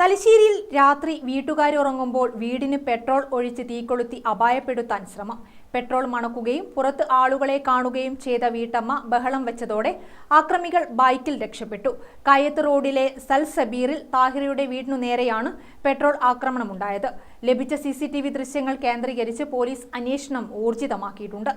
തലശ്ശേരിയിൽ രാത്രി വീട്ടുകാരുറങ്ങുമ്പോൾ വീടിന് പെട്രോൾ ഒഴിച്ച് തീകൊളുത്തി അപായപ്പെടുത്താൻ ശ്രമം. പെട്രോൾ മണക്കുകയും പുറത്ത് ആളുകളെ കാണുകയും ചെയ്ത വീട്ടമ്മ ബഹളം വെച്ചതോടെ ആക്രമികൾ ബൈക്കിൽ രക്ഷപ്പെട്ടു. കയത്ത് റോഡിലെ സൽ സബീറിൽ താഹിറയുടെ വീടിനു നേരെയാണ് പെട്രോൾ ആക്രമണമുണ്ടായത്. ലഭിച്ച CCTV ദൃശ്യങ്ങൾ കേന്ദ്രീകരിച്ച് പോലീസ് അന്വേഷണം ഊർജിതമാക്കിയിട്ടുണ്ട്.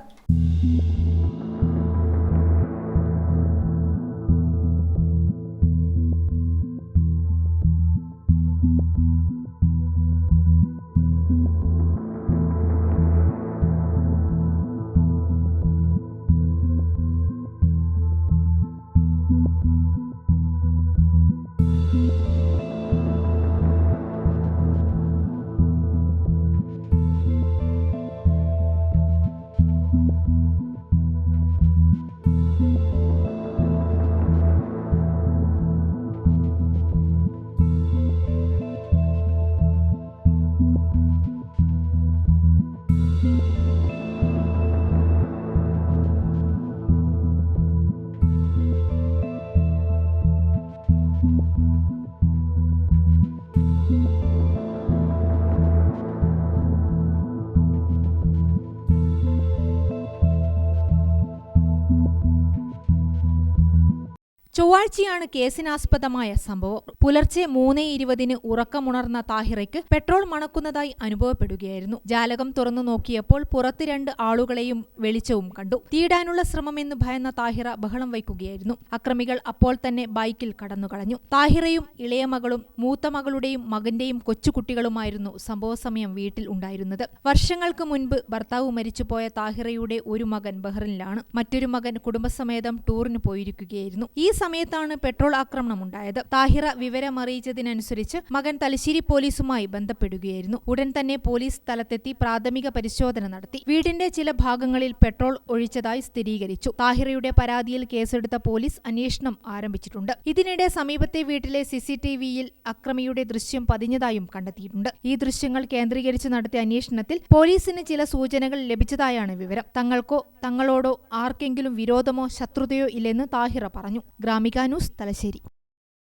ചൊവ്വാഴ്ചയാണ് കേസിനാസ്പദമായ സംഭവം. പുലർച്ചെ 3:20 ഉറക്കമുണർന്ന താഹിറയ്ക്ക് പെട്രോൾ മണക്കുന്നതായി അനുഭവപ്പെടുകയായിരുന്നു. ജാലകം തുറന്നു നോക്കിയപ്പോൾ പുറത്ത് 2 ആളുകളെയും വെളിച്ചവും കണ്ടു. തീയിടാനുള്ള ശ്രമമെന്ന് ഭയന്ന താഹിറ ബഹളം വയ്ക്കുകയായിരുന്നു. അക്രമികൾ അപ്പോൾ തന്നെ ബൈക്കിൽ കടന്നുകളഞ്ഞു. താഹിറയും ഇളയ മകളും മൂത്ത മകളുടെയും മകന്റെയും കൊച്ചുകുട്ടികളുമായിരുന്നു സംഭവസമയം വീട്ടിൽ ഉണ്ടായിരുന്നത്. വർഷങ്ങൾക്ക് മുൻപ് ഭർത്താവ് മരിച്ചുപോയ താഹിറയുടെ ഒരു മകൻ ബഹ്റിനിലാണ്. മറ്റൊരു മകൻ കുടുംബസമേതം ടൂറിന് പോയിരിക്കുകയായിരുന്നു. ഈ സമയത്താണ് പെട്രോൾ ആക്രമണമുണ്ടായത്. താഹിറ വിവരമറിയിച്ചതിനനുസരിച്ച് മകൻ തലശ്ശേരി പോലീസുമായി ബന്ധപ്പെടുകയായിരുന്നു. ഉടൻ തന്നെ പോലീസ് സ്ഥലത്തെത്തി പ്രാഥമിക പരിശോധന നടത്തി. വീടിന്റെ ചില ഭാഗങ്ങളിൽ പെട്രോൾ ഒഴിച്ചതായി സ്ഥിരീകരിച്ചു. താഹിറയുടെ പരാതിയിൽ കേസെടുത്ത പോലീസ് അന്വേഷണം ആരംഭിച്ചിട്ടുണ്ട്. ഇതിനിടെ സമീപത്തെ വീട്ടിലെ CCTVയിൽ അക്രമിയുടെ ദൃശ്യം പതിഞ്ഞതായും കണ്ടെത്തിയിട്ടുണ്ട്. ഈ ദൃശ്യങ്ങൾ കേന്ദ്രീകരിച്ച് നടത്തിയ അന്വേഷണത്തിൽ പോലീസിന് ചില സൂചനകൾ ലഭിച്ചതായാണ് വിവരം. തങ്ങൾക്കോ തങ്ങളോടോ ആർക്കെങ്കിലും വിരോധമോ ശത്രുതയോ ഇല്ലെന്ന് താഹിറ പറഞ്ഞു. ഗ്രാമിക ന്യൂസ്, തലശ്ശേരി.